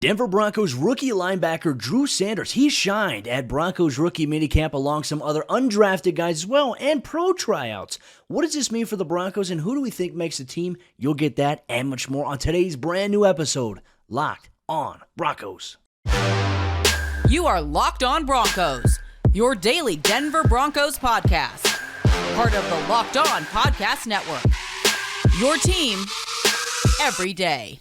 Denver Broncos rookie linebacker Drew Sanders, he shined at Broncos Rookie Minicamp along some other undrafted guys as well and pro tryouts. What does this mean for the Broncos and who do we think makes the team? You'll get that and much more on today's brand new episode, Locked on Broncos. You are Locked on Broncos, your daily Denver Broncos podcast. Part of the Locked on Podcast Network. Your team every day.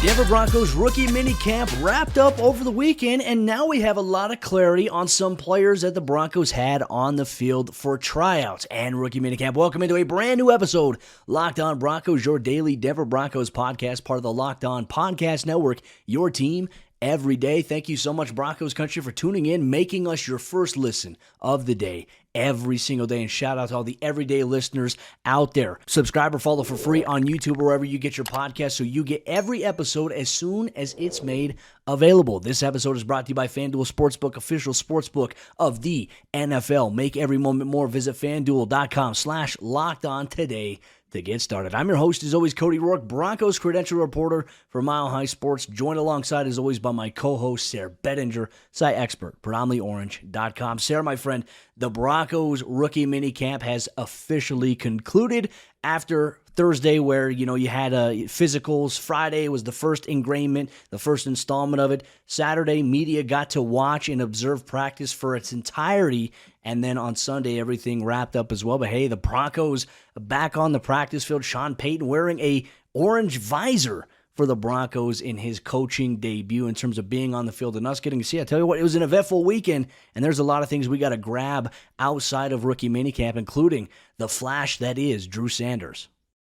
Denver Broncos Rookie Minicamp wrapped up over the weekend, and now we have a lot of clarity on some players that the Broncos had on the field for tryouts and Rookie Minicamp. Welcome into a brand new episode, Locked on Broncos, your daily Denver Broncos podcast, part of the Locked on Podcast Network, your team every day. Thank you so much, Broncos Country, for tuning in, making us your first listen of the day every single day. And shout out to all the everyday listeners out there. Subscribe or follow for free on YouTube or wherever you get your podcast so you get every episode as soon as it's made available. This episode is brought to you by FanDuel Sportsbook, official sportsbook of the NFL. Make every moment more. Visit FanDuel.com/lockedon today to get started. I'm your host, as always, Cody Roark, Broncos credential reporter for Mile High Sports, joined alongside, as always, by my co-host, Sayre Bedinger, site expert, predominantlyorange.com. Sayre, my friend, the Broncos Rookie Minicamp has officially concluded after Thursday, where, you had physicals. Friday was the first ingrainment, the first installment of it. Saturday, media got to watch and observe practice for its entirety. And then on Sunday, everything wrapped up as well. But hey, the Broncos back on the practice field. Sean Payton wearing a orange visor for the Broncos in his coaching debut in terms of being on the field and us getting to see. I tell you what, it was an eventful weekend, and there's a lot of things we got to grab outside of Rookie Minicamp, including the flash that is Drew Sanders.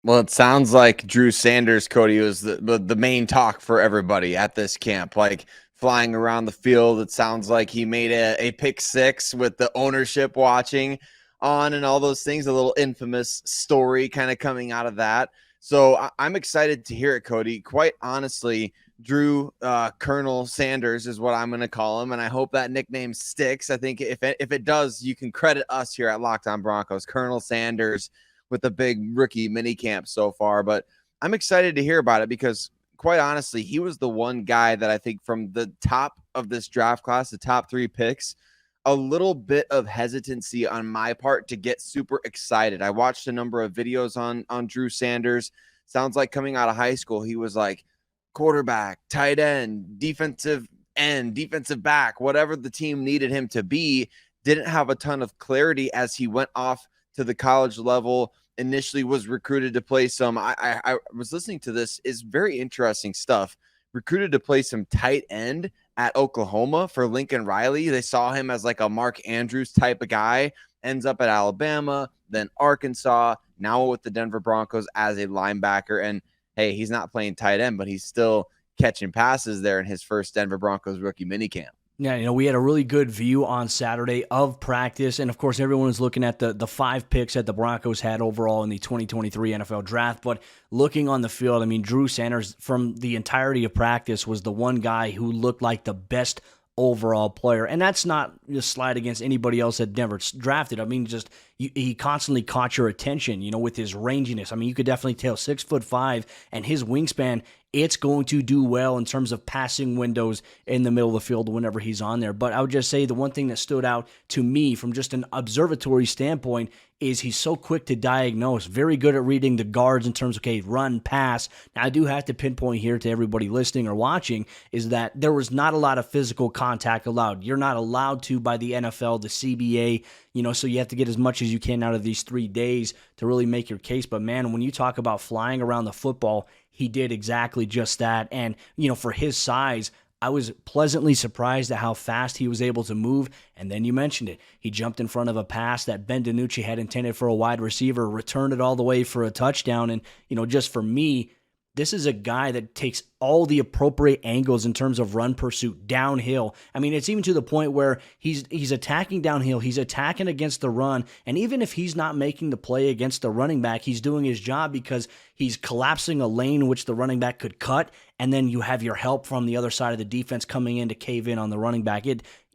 Well, it sounds like Drew Sanders, Cody, was the main talk for everybody at this camp. Like, flying around the field, it sounds like he made a pick six with the ownership watching on and all those things, a little infamous story kind of coming out of that. So I'm excited to hear it, Cody. Quite honestly, Drew Colonel Sanders is what I'm going to call him, and I hope that nickname sticks. I think if it does, you can credit us here at Locked on Broncos, Colonel Sanders, with the big rookie minicamp so far. But I'm excited to hear about it because, quite honestly, he was the one guy that I think from the top of this draft class, the top three picks, a little bit of hesitancy on my part to get super excited. I watched a number of videos on Drew Sanders. Sounds like coming out of high school, he was like quarterback, tight end, defensive back, whatever the team needed him to be. Didn't have a ton of clarity as he went off to the college level. Initially was recruited to play some, I was listening to this, is very interesting stuff. Recruited to play some tight end at Oklahoma for Lincoln Riley. They saw him as like a Mark Andrews type of guy, ends up at Alabama, then Arkansas, now with the Denver Broncos as a linebacker. And hey, he's not playing tight end, but he's still catching passes there in his first Denver Broncos rookie minicamp. Yeah, we had a really good view on Saturday of practice, and of course everyone was looking at the 5 picks that the Broncos had overall in the 2023 NFL Draft, but looking on the field, I mean, Drew Sanders from the entirety of practice was the one guy who looked like the best overall player, and that's not just slide against anybody else that Denver drafted. I mean, just he constantly caught your attention, with his ranginess. I mean, you could definitely tell 6'5", and his wingspan, it's going to do well in terms of passing windows in the middle of the field whenever he's on there. But I would just say the one thing that stood out to me from just an observatory standpoint is he's so quick to diagnose, very good at reading the guards in terms of, okay, run, pass. Now, I do have to pinpoint here to everybody listening or watching is that there was not a lot of physical contact allowed. You're not allowed to by the NFL, the CBA, so you have to get as much as you can out of these 3 days to really make your case. But, man, when you talk about flying around the football, he did exactly just that. And, for his size, I was pleasantly surprised at how fast he was able to move. And then you mentioned it. He jumped in front of a pass that Ben DiNucci had intended for a wide receiver, returned it all the way for a touchdown. And, just for me, this is a guy that takes all the appropriate angles in terms of run pursuit downhill. I mean, it's even to the point where he's attacking downhill, he's attacking against the run, and even if he's not making the play against the running back, he's doing his job because he's collapsing a lane which the running back could cut, and then you have your help from the other side of the defense coming in to cave in on the running back.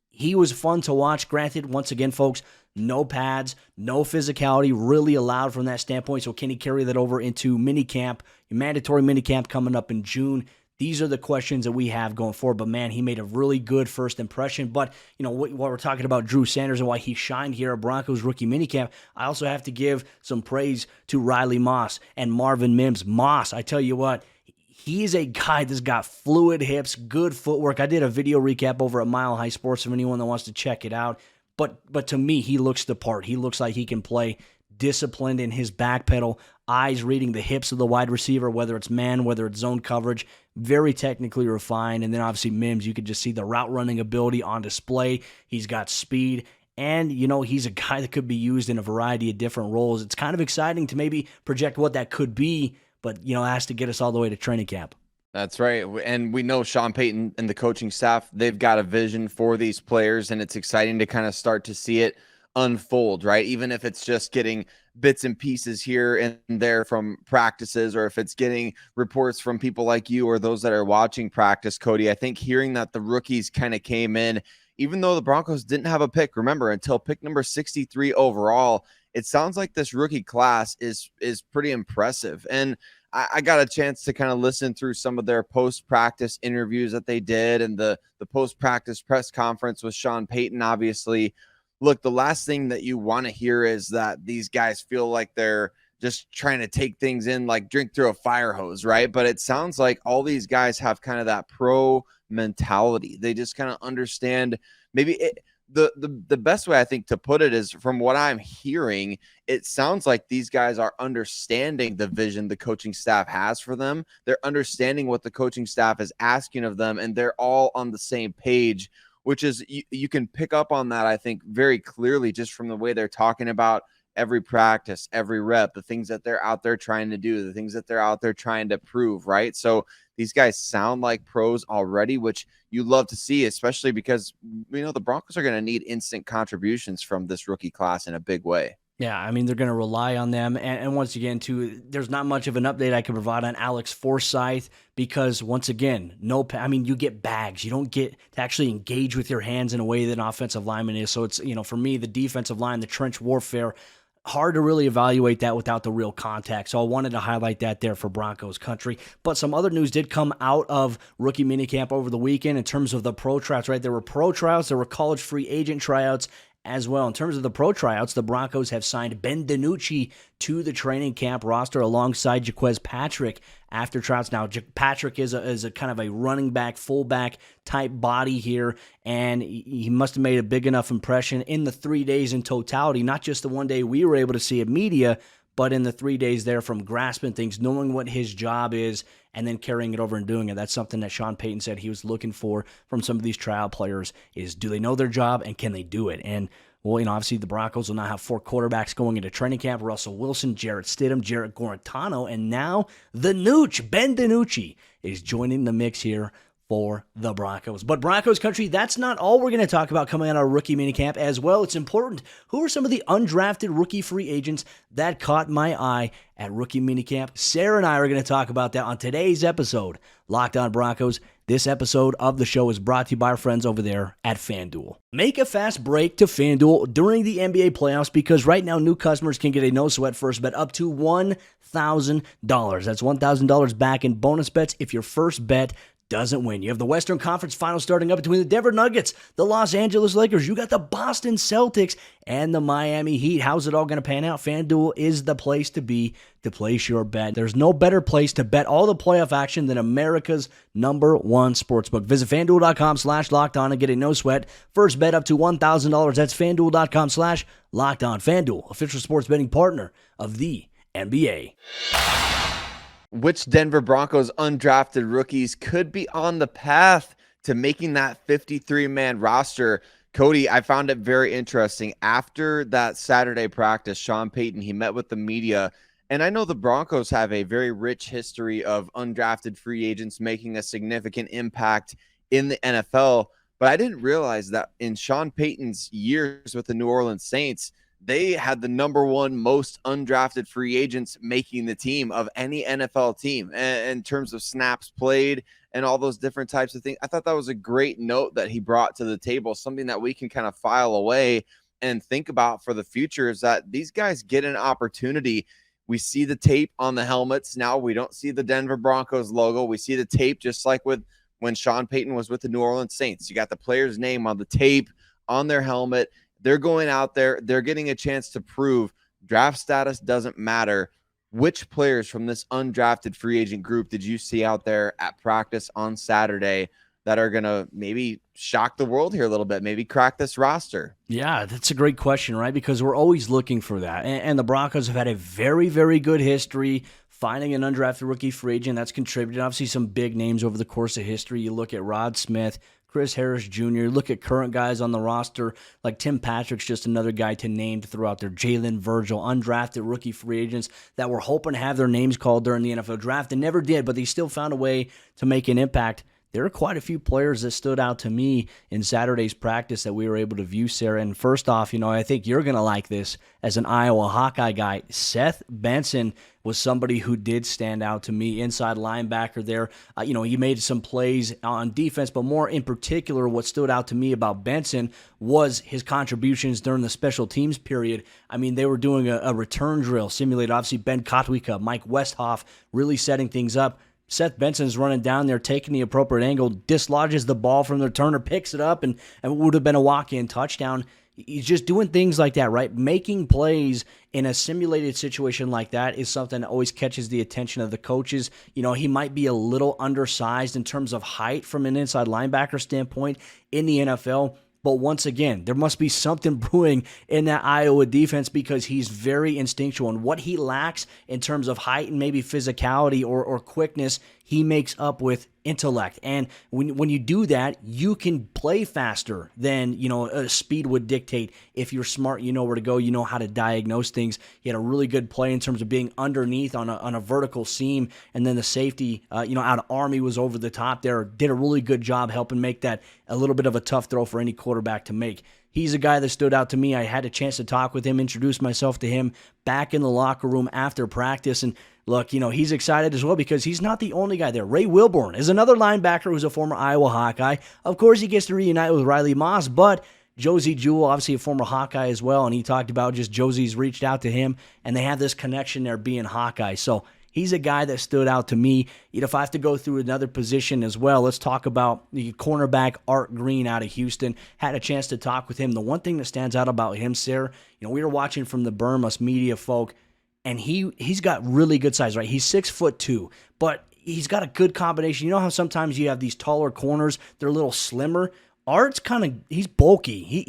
He was fun to watch. Granted, once again, folks, no pads, no physicality really allowed from that standpoint. So can he carry that over into minicamp, mandatory minicamp coming up in June? These are the questions that we have going forward. But, man, he made a really good first impression. But, while we're talking about Drew Sanders and why he shined here at Broncos Rookie Minicamp, I also have to give some praise to Riley Moss and Marvin Mims. Moss, I tell you what, he's a guy that's got fluid hips, good footwork. I did a video recap over at Mile High Sports for anyone that wants to check it out. But to me, he looks the part. He looks like he can play, disciplined in his back pedal, eyes reading the hips of the wide receiver, whether it's man, whether it's zone coverage, very technically refined. And then obviously Mims, you could just see the route running ability on display. He's got speed. And, he's a guy that could be used in a variety of different roles. It's kind of exciting to maybe project what that could be, but, has to get us all the way to training camp. That's right. And we know Sean Payton and the coaching staff, they've got a vision for these players, and it's exciting to kind of start to see it unfold, right? Even if it's just getting bits and pieces here and there from practices, or if it's getting reports from people like you or those that are watching practice, Cody, I think hearing that the rookies kind of came in, even though the Broncos didn't have a pick, remember, until pick number 63 overall, it sounds like this rookie class is pretty impressive. And I got a chance to kind of listen through some of their post-practice interviews that they did and the post-practice press conference with Sean Payton. Obviously, look, the last thing that you want to hear is that these guys feel like they're just trying to take things in like drink through a fire hose, right? But it sounds like all these guys have kind of that pro mentality. They just kind of understand maybe the best way I think to put it is, from what I'm hearing, it sounds like these guys are understanding the vision the coaching staff has for them. They're understanding what the coaching staff is asking of them, and they're all on the same page, which is you can pick up on that, I think, very clearly just from the way they're talking about every practice, every rep, the things that they're out there trying to do, the things that they're out there trying to prove, right? So these guys sound like pros already, which you love to see, especially because, the Broncos are going to need instant contributions from this rookie class in a big way. Yeah, I mean, they're going to rely on them. And once again, too, there's not much of an update I can provide on Alex Forsyth because, once again, you get bags. You don't get to actually engage with your hands in a way that an offensive lineman is. So it's, for me, the defensive line, the trench warfare, hard to really evaluate that without the real contact. So I wanted to highlight that there for Broncos Country. But some other news did come out of rookie minicamp over the weekend in terms of the pro tryouts, right? There were pro tryouts, there were college free agent tryouts as well. In terms of the pro tryouts, the Broncos have signed Ben DiNucci to the training camp roster alongside Jaquez Patrick after tryouts. Now, Patrick is a kind of a running back, fullback type body here, and he must have made a big enough impression in the 3 days in totality, not just the one day we were able to see at media, but in the 3 days there, from grasping things, knowing what his job is, and then carrying it over and doing it. That's something that Sean Payton said he was looking for from some of these tryout players is, do they know their job and can they do it? And, well, obviously the Broncos will now have 4 quarterbacks going into training camp: Russell Wilson, Jarrett Stidham, Jarrett Guarantano, and now the Nooch, Ben DiNucci, is joining the mix here for the Broncos. But Broncos Country, that's not all we're going to talk about coming out of our rookie minicamp as well. It's important. Who are some of the undrafted rookie free agents that caught my eye at rookie minicamp? Sayre and I are going to talk about that on today's episode, Locked On Broncos. This episode of the show is brought to you by our friends over there at FanDuel. Make a fast break to FanDuel during the NBA playoffs because right now new customers can get a no-sweat first bet up to $1,000. That's $1,000 back in bonus bets if your first bet doesn't win. You have the Western Conference Finals starting up between the Denver Nuggets, the Los Angeles Lakers. You got the Boston Celtics and the Miami Heat. How's it all going to pan out? FanDuel is the place to be to place your bet. There's no better place to bet all the playoff action than America's #1 sportsbook. Visit FanDuel.com/lockedon and get a no-sweat first bet up to $1,000. That's FanDuel.com/lockedon. FanDuel, official sports betting partner of the NBA. Which Denver Broncos undrafted rookies could be on the path to making that 53-man roster? Cody, I found it very interesting. After that Saturday practice, Sean Payton, he met with the media, and I know the Broncos have a very rich history of undrafted free agents making a significant impact in the NFL, but I didn't realize that in Sean Payton's years with the New Orleans Saints, they had the #1 most undrafted free agents making the team of any NFL team in terms of snaps played and all those different types of things. I thought that was a great note that he brought to the table, something that we can kind of file away and think about for the future is that these guys get an opportunity. We see the tape on the helmets. Now we don't see the Denver Broncos logo. We see the tape just like with when Sean Payton was with the New Orleans Saints. You got the player's name on the tape, on their helmet. They're going out there. They're getting a chance to prove draft status doesn't matter. Which players from this undrafted free agent group did you see out there at practice on Saturday that are going to maybe shock the world here a little bit, maybe crack this roster? Yeah, that's a great question, right? Because we're always looking for that. And the Broncos have had a very, very good history finding an undrafted rookie free agent that's contributed. Obviously, some big names over the course of history. You look at Rod Smith, Chris Harris Jr., look at current guys on the roster, like Tim Patrick's just another guy to name throughout there. Jalen Virgil, undrafted rookie free agents that were hoping to have their names called during the NFL draft and never did, but they still found a way to make an impact. There are quite a few players that stood out to me in Saturday's practice that we were able to view, Sayre. And first off, I think you're going to like this as an Iowa Hawkeye guy. Seth Benson was somebody who did stand out to me, inside linebacker there. He made some plays on defense, but more in particular, what stood out to me about Benson was his contributions during the special teams period. I mean, they were doing a return drill simulated. Obviously, Ben Kotwika, Mike Westhoff really setting things up. Seth Benson's running down there, taking the appropriate angle, dislodges the ball from the returner, picks it up, and it would have been a walk-in touchdown. He's just doing things like that, right? Making plays in a simulated situation like that is something that always catches the attention of the coaches. He might be a little undersized in terms of height from an inside linebacker standpoint in the NFL. But once again, there must be something brewing in that Iowa defense because he's very instinctual. And what he lacks in terms of height and maybe physicality or quickness, he makes up with intellect. And when you do that, you can play faster than, speed would dictate. If you're smart, you know where to go, you know how to diagnose things. He had a really good play in terms of being underneath on a vertical seam. And then the safety, out of Army was over the top there, did a really good job helping make that a little bit of a tough throw for any quarterback to make. He's a guy that stood out to me. I had a chance to talk with him, introduce myself to him back in the locker room after practice. And look, he's excited as well because he's not the only guy there. Ray Wilborn is another linebacker who's a former Iowa Hawkeye. Of course, he gets to reunite with Riley Moss, but Josie Jewell, obviously a former Hawkeye as well, and he talked about just Josie's reached out to him, and they have this connection there being Hawkeye. So he's a guy that stood out to me. If I have to go through another position as well, let's talk about the cornerback Art Green out of Houston. Had a chance to talk with him. The one thing that stands out about him, Sayre, we were watching from the Berm, us media folk, and he's got really good size, right? He's 6'2", but he's got a good combination. You know how sometimes you have these taller corners, they're a little slimmer? Art's he's bulky. He's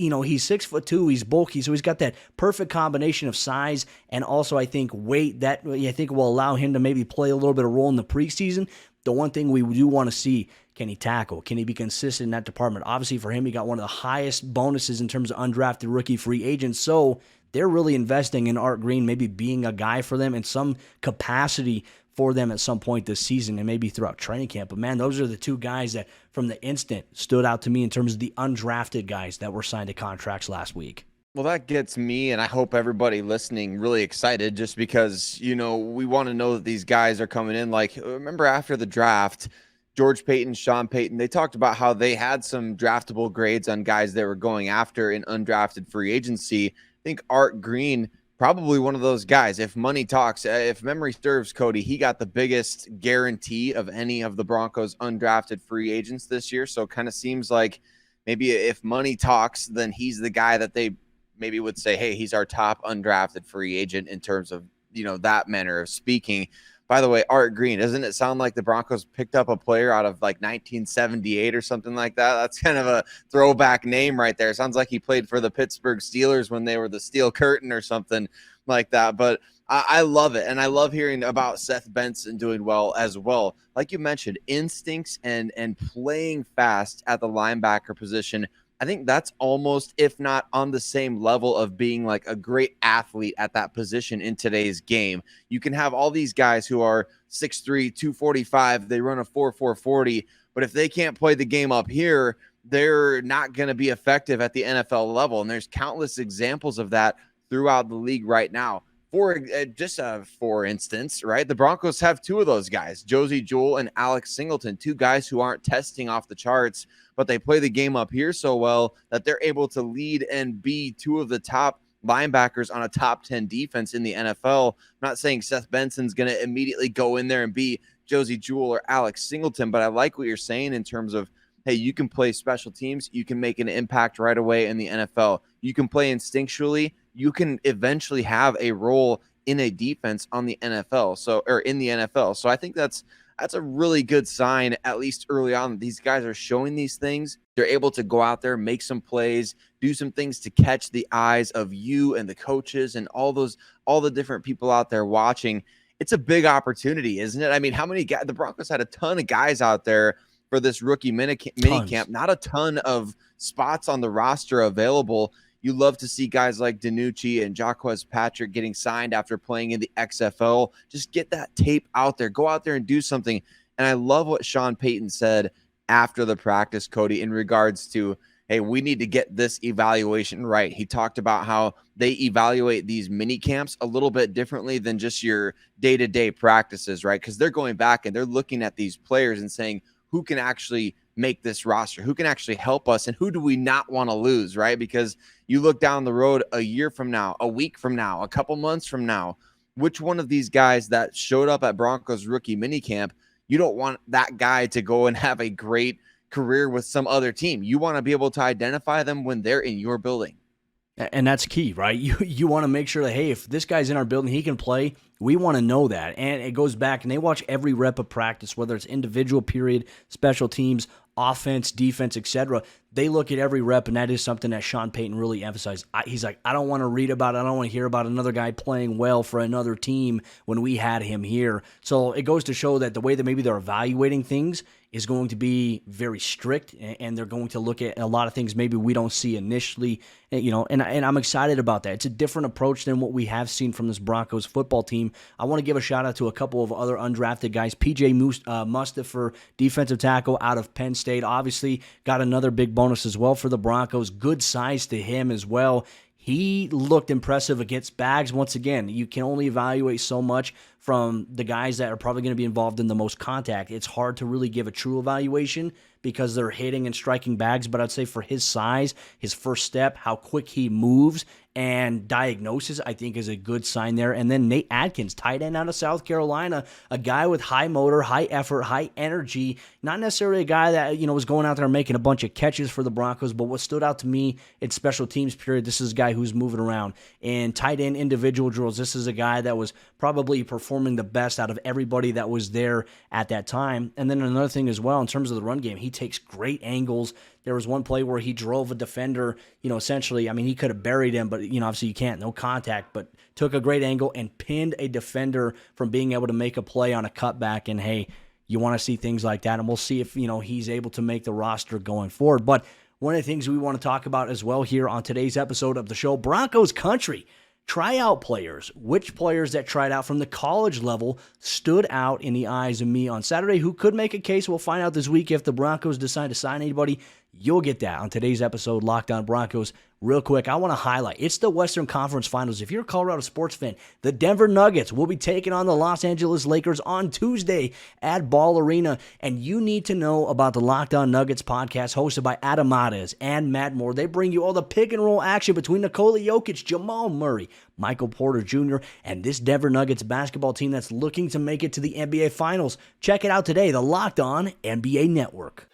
6'2", he's bulky, so he's got that perfect combination of size and also, I think, weight that I think will allow him to maybe play a little bit of role in the preseason. The one thing we do want to see, can he tackle? Can he be consistent in that department? Obviously, for him, he got one of the highest bonuses in terms of undrafted rookie free agents, so they're really investing in Art Green, maybe being a guy for them in some capacity for them at some point this season and maybe throughout training camp. But, man, those are the two guys that from the instant stood out to me in terms of the undrafted guys that were signed to contracts last week. Well, that gets me, and I hope everybody listening, really excited just because, we want to know that these guys are coming in. Like, remember after the draft, George Paton, Sean Payton, they talked about how they had some draftable grades on guys they were going after in undrafted free agency. I think Art Green, probably one of those guys. If money talks, if memory serves, Cody, he got the biggest guarantee of any of the Broncos undrafted free agents this year. So it kind of seems like maybe if money talks, then he's the guy that they maybe would say, hey, he's our top undrafted free agent in terms of, that manner of speaking. By the way, Art Green, doesn't it sound like the Broncos picked up a player out of like 1978 or something like that? That's kind of a throwback name right there. Sounds like he played for the Pittsburgh Steelers when they were the Steel Curtain or something like that. But I love it. And I love hearing about Seth Benson doing well as well. Like you mentioned, instincts and playing fast at the linebacker position. I think that's almost, if not on the same level of being like a great athlete at that position in today's game. You can have all these guys who are 6'3", 245, they run a 4.4 40, but if they can't play the game up here, they're not going to be effective at the NFL level. And there's countless examples of that throughout the league right now. For instance, right, the Broncos have two of those guys, Josie Jewell and Alex Singleton, two guys who aren't testing off the charts, but they play the game up here so well that they're able to lead and be two of the top linebackers on a top 10 defense in the NFL. I'm not saying Seth Benson's going to immediately go in there and be Josie Jewell or Alex Singleton, but I like what you're saying in terms of, hey, you can play special teams, you can make an impact right away in the NFL. You can play instinctually, you can eventually have a role in a defense on the NFL. In the NFL. So I think that's a really good sign, at least early on. These guys are showing these things. They're able to go out there, make some plays, do some things to catch the eyes of you and the coaches and all the different people out there watching. It's a big opportunity, isn't it? I mean, how many guys? The Broncos had a ton of guys out there for this rookie minicamp. Not a ton of spots on the roster available. You love to see guys like DiNucci and Jaquez Patrick getting signed after playing in the XFL. Just get that tape out there. Go out there and do something. And I love what Sean Payton said after the practice, Cody, in regards to, hey, we need to get this evaluation right. He talked about how they evaluate these mini camps a little bit differently than just your day-to-day practices, right? Because they're going back and they're looking at these players and saying, who can actually make this roster? Who can actually help us? And who do we not want to lose, right? Because you look down the road a year from now, a week from now, a couple months from now, which one of these guys that showed up at Broncos rookie minicamp, you don't want that guy to go and have a great career with some other team. You want to be able to identify them when they're in your building. And that's key, right? You want to make sure that, hey, if this guy's in our building, he can play. We want to know that. And it goes back, and they watch every rep of practice, whether it's individual period, special teams, offense, defense, etc. They look at every rep, and that is something that Sean Payton really emphasized. He's like, I don't want to read about it. I don't want to hear about another guy playing well for another team when we had him here. So it goes to show that the way that maybe they're evaluating things is going to be very strict, and they're going to look at a lot of things maybe we don't see initially, and I'm excited about that. It's a different approach than what we have seen from this Broncos football team. I want to give a shout out to a couple of other undrafted guys. PJ Mustipher, defensive tackle out of Penn State, obviously got another big bonus as well for the Broncos. Good size to him as well. He looked impressive against Bags. Once again, you can only evaluate so much from the guys that are probably going to be involved in the most contact. It's hard to really give a true evaluation because they're hitting and striking Bags, but I'd say for his size, his first step, how quick he moves, and diagnosis, I think, is a good sign there. And then Nate Adkins, tight end out of South Carolina, a guy with high motor, high effort, high energy, not necessarily a guy that, was going out there and making a bunch of catches for the Broncos, but what stood out to me in special teams period, this is a guy who's moving around. In tight end individual drills, this is a guy that was probably performing the best out of everybody that was there at that time. And then another thing as well, in terms of the run game, he takes great angles. There was one play where he drove a defender, essentially, he could have buried him, but, obviously you can't, no contact, but took a great angle and pinned a defender from being able to make a play on a cutback. And, hey, you want to see things like that, and we'll see if, he's able to make the roster going forward. But one of the things we want to talk about as well here on today's episode of the show, Broncos Country. Tryout players, which players that tried out from the college level stood out in the eyes of me on Saturday, who could make a case. We'll find out this week if the Broncos decide to sign anybody. You'll get that on today's episode, Locked On Broncos. Real quick, I want to highlight, it's the Western Conference Finals. If you're a Colorado sports fan, the Denver Nuggets will be taking on the Los Angeles Lakers on Tuesday at Ball Arena. And you need to know about the Locked On Nuggets podcast hosted by Adam Mares and Matt Moore. They bring you all the pick and roll action between Nikola Jokic, Jamal Murray, Michael Porter Jr., and this Denver Nuggets basketball team that's looking to make it to the NBA Finals. Check it out today, the Locked On NBA Network.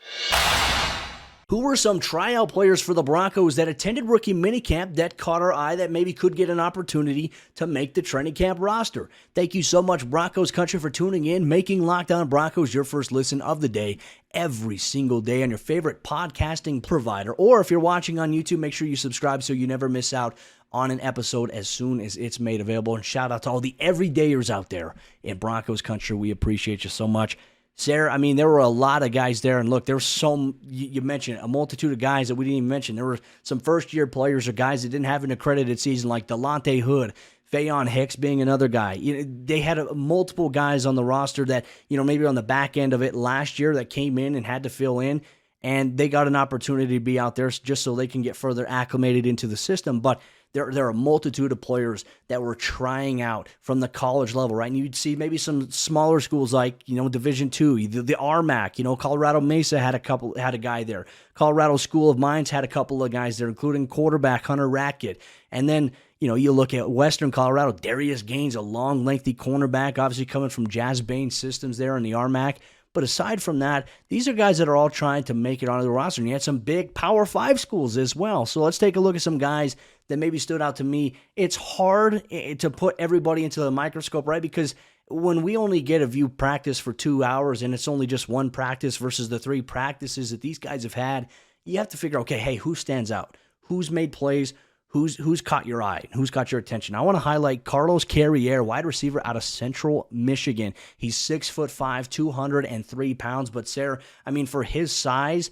Who were some tryout players for the Broncos that attended rookie minicamp that caught our eye that maybe could get an opportunity to make the training camp roster? Thank you so much, Broncos Country, for tuning in, making Locked On Broncos your first listen of the day every single day on your favorite podcasting provider. Or if you're watching on YouTube, make sure you subscribe so you never miss out on an episode as soon as it's made available. And shout out to all the everydayers out there in Broncos Country. We appreciate you so much. Sayre, there were a lot of guys there, and look, there was you mentioned a multitude of guys that we didn't even mention. There were some first-year players or guys that didn't have an accredited season, like Delonte Hood, Fayon Hicks being another guy. They had multiple guys on the roster that, maybe on the back end of it last year that came in and had to fill in, and they got an opportunity to be out there just so they can get further acclimated into the system. But there are a multitude of players that were trying out from the college level, right? And you'd see maybe some smaller schools like, Division II, the RMAC, Colorado Mesa had a guy there. Colorado School of Mines had a couple of guys there, including quarterback Hunter Rackett. And then, you look at Western Colorado, Darius Gaines, a long, lengthy cornerback, obviously coming from Jazz Bain Systems there in the RMAC. But aside from that, these are guys that are all trying to make it onto the roster. And you had some big Power 5 schools as well. So let's take a look at some guys that maybe stood out to me. It's hard to put everybody into the microscope, right? Because when we only get a view practice for 2 hours and it's only just one practice versus the 3 practices that these guys have had, you have to figure, okay, hey, who stands out? Who's made plays? Who's caught your eye? Who's got your attention? I want to highlight Carlos Carriere, wide receiver out of Central Michigan. He's 6'5", 203 pounds. But Sayre, for his size,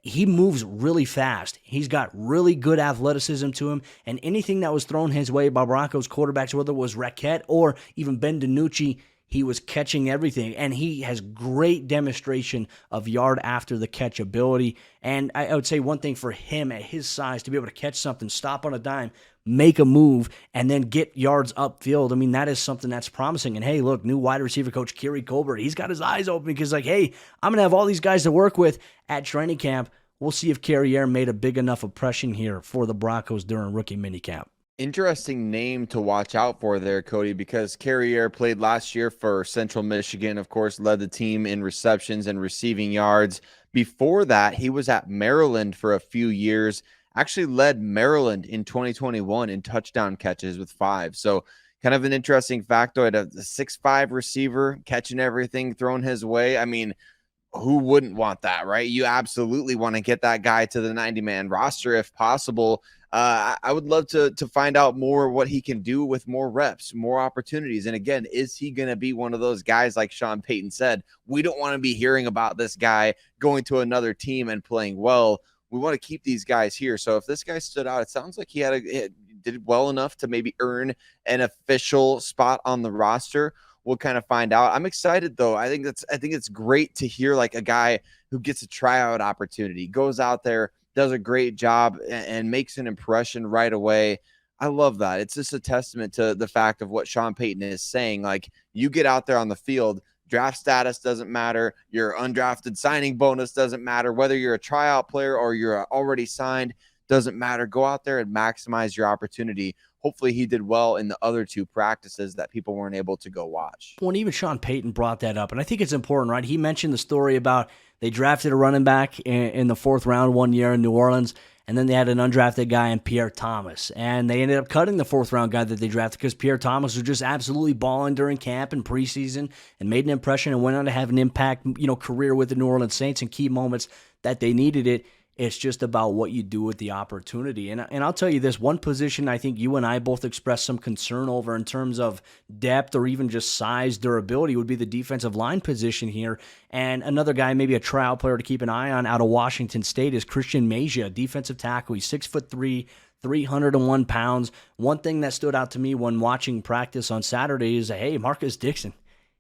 he moves really fast. He's got really good athleticism to him. And anything that was thrown his way by Broncos quarterbacks, whether it was Rackett or even Ben DiNucci, he was catching everything, and he has great demonstration of yard after the catch ability. And I would say one thing for him at his size, to be able to catch something, stop on a dime, make a move, and then get yards upfield, that is something that's promising. And hey, look, new wide receiver coach Kerry Colbert, he's got his eyes open because hey, I'm going to have all these guys to work with at training camp. We'll see if Carriere made a big enough impression here for the Broncos during rookie minicamp. Interesting name to watch out for there, Cody, because Carriere played last year for Central Michigan, of course, led the team in receptions and receiving yards. Before that, he was at Maryland for a few years, actually led Maryland in 2021 in touchdown catches with 5. So kind of an interesting factoid of the 6'5" receiver catching everything thrown his way. Who wouldn't want that, right? You absolutely want to get that guy to the 90-man roster if possible. I would love to find out more what he can do with more reps, more opportunities. And again, is he going to be one of those guys like Sean Payton said? We don't want to be hearing about this guy going to another team and playing well. We want to keep these guys here. So if this guy stood out, it sounds like he did well enough to maybe earn an official spot on the roster. We'll kind of find out. I'm excited though. I think it's great to hear like a guy who gets a tryout opportunity, goes out there, does a great job, and makes an impression right away. I love that. It's just a testament to the fact of what Sean Payton is saying. Like, you get out there on the field, draft status doesn't matter. Your undrafted signing bonus doesn't matter. Whether you're a tryout player or you're already signed, doesn't matter. Go out there and maximize your opportunity. Hopefully he did well in the other 2 practices that people weren't able to go watch. Well, even Sean Payton brought that up, and I think it's important, right? He mentioned the story about they drafted a running back in the 4th round one year in New Orleans, and then they had an undrafted guy in Pierre Thomas, and they ended up cutting the 4th round guy that they drafted because Pierre Thomas was just absolutely balling during camp and preseason and made an impression and went on to have an impact, career with the New Orleans Saints in key moments that they needed it. It's just about what you do with the opportunity. And I'll tell you this, one position I think you and I both expressed some concern over in terms of depth or even just size, durability, would be the defensive line position here. And another guy, maybe a tryout player to keep an eye on out of Washington State, is Christian Mejia, defensive tackle. He's 6'3", 301 pounds. One thing that stood out to me when watching practice on Saturday is, hey, Marcus Dixon.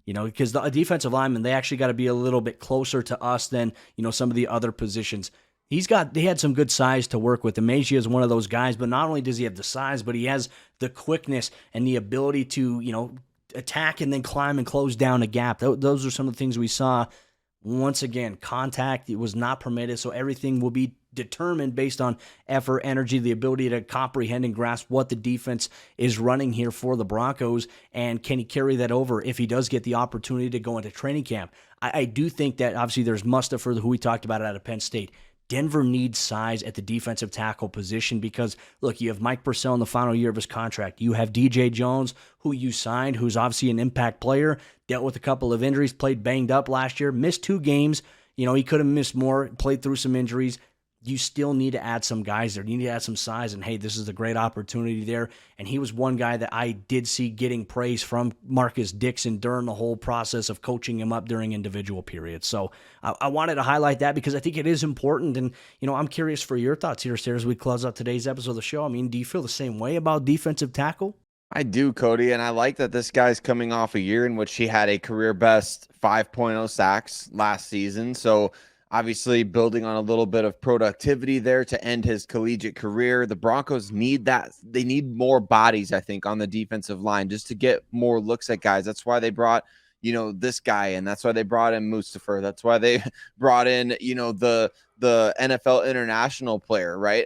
Because the defensive linemen, they actually got to be a little bit closer to us than, some of the other positions. They had some good size to work with. Mejia is one of those guys, but not only does he have the size, but he has the quickness and the ability to, attack and then climb and close down a gap. Those are some of the things we saw. Once again, contact, it was not permitted, so everything will be determined based on effort, energy, the ability to comprehend and grasp what the defense is running here for the Broncos, and can he carry that over if he does get the opportunity to go into training camp. I do think that obviously there's Mustafa, who we talked about out of Penn State. Denver needs size at the defensive tackle position because, look, you have Mike Purcell in the final year of his contract. You have DJ Jones, who you signed, who's obviously an impact player, dealt with a couple of injuries, played banged up last year, missed 2 games. He could have missed more, played through some injuries. You still need to add some guys there. You need to add some size, and hey, this is a great opportunity there. And he was one guy that I did see getting praise from Marcus Dixon during the whole process of coaching him up during individual periods. So I wanted to highlight that because I think it is important. And, I'm curious for your thoughts here, Sayre, as we close out today's episode of the show. Do you feel the same way about defensive tackle? I do, Cody, and I like that this guy's coming off a year in which he had a career best 5.0 sacks last season. So obviously building on a little bit of productivity there to end his collegiate career. The Broncos need that. They need more bodies, I think, on the defensive line just to get more looks at guys. That's why they brought, this guy in. That's why they brought in Mustafa. That's why they brought in, the NFL international player, right?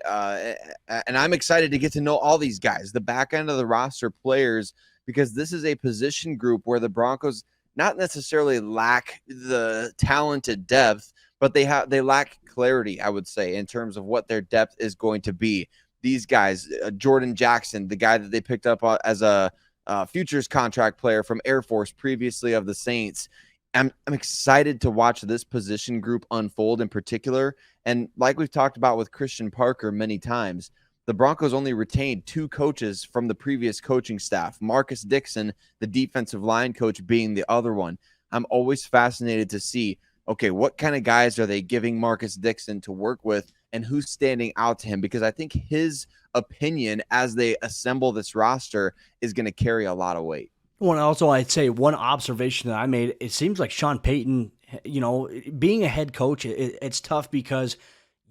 And I'm excited to get to know all these guys, the back end of the roster players, because this is a position group where the Broncos not necessarily lack the talented depth, but they lack clarity, I would say, in terms of what their depth is going to be. These guys, Jordan Jackson, the guy that they picked up as a futures contract player from Air Force, previously of the Saints. I'm excited to watch this position group unfold in particular. And like we've talked about with Christian Parker many times, the Broncos only retained 2 coaches from the previous coaching staff, Marcus Dixon, the defensive line coach, being the other one. I'm always fascinated to see, okay, what kind of guys are they giving Marcus Dixon to work with and who's standing out to him? Because I think his opinion as they assemble this roster is going to carry a lot of weight. Well, also I'd say one observation that I made, it seems like Sean Payton, being a head coach, it's tough because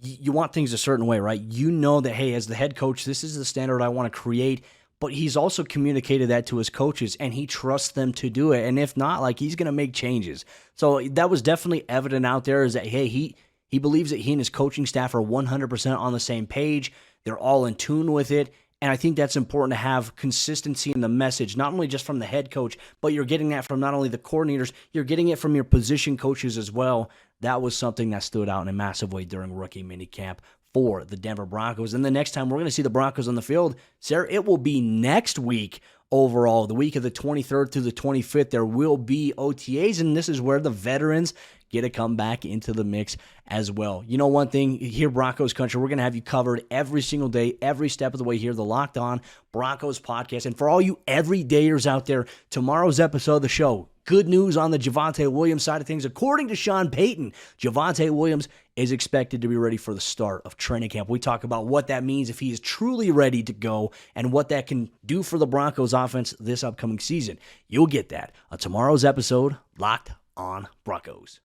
you want things a certain way, right? You know that, hey, as the head coach, this is the standard I want to create, but he's also communicated that to his coaches, and he trusts them to do it. And if not, like, he's going to make changes. So that was definitely evident out there, is that, hey, he believes that he and his coaching staff are 100% on the same page. They're all in tune with it. And I think that's important to have consistency in the message, not only just from the head coach, but you're getting that from not only the coordinators, you're getting it from your position coaches as well. That was something that stood out in a massive way during rookie minicamp for the Denver Broncos. And the next time we're going to see the Broncos on the field, Sayre, it will be next week overall, the week of the 23rd through the 25th. There will be OTAs, and this is where the veterans get to come back into the mix as well. You know, one thing here, Broncos Country, we're going to have you covered every single day, every step of the way here, the Locked On Broncos podcast. And for all you everydayers out there, tomorrow's episode of the show, good news on the Javonte Williams side of things. According to Sean Payton, Javonte Williams is expected to be ready for the start of training camp. We talk about what that means if he is truly ready to go and what that can do for the Broncos offense this upcoming season. You'll get that on tomorrow's episode, Locked On Broncos.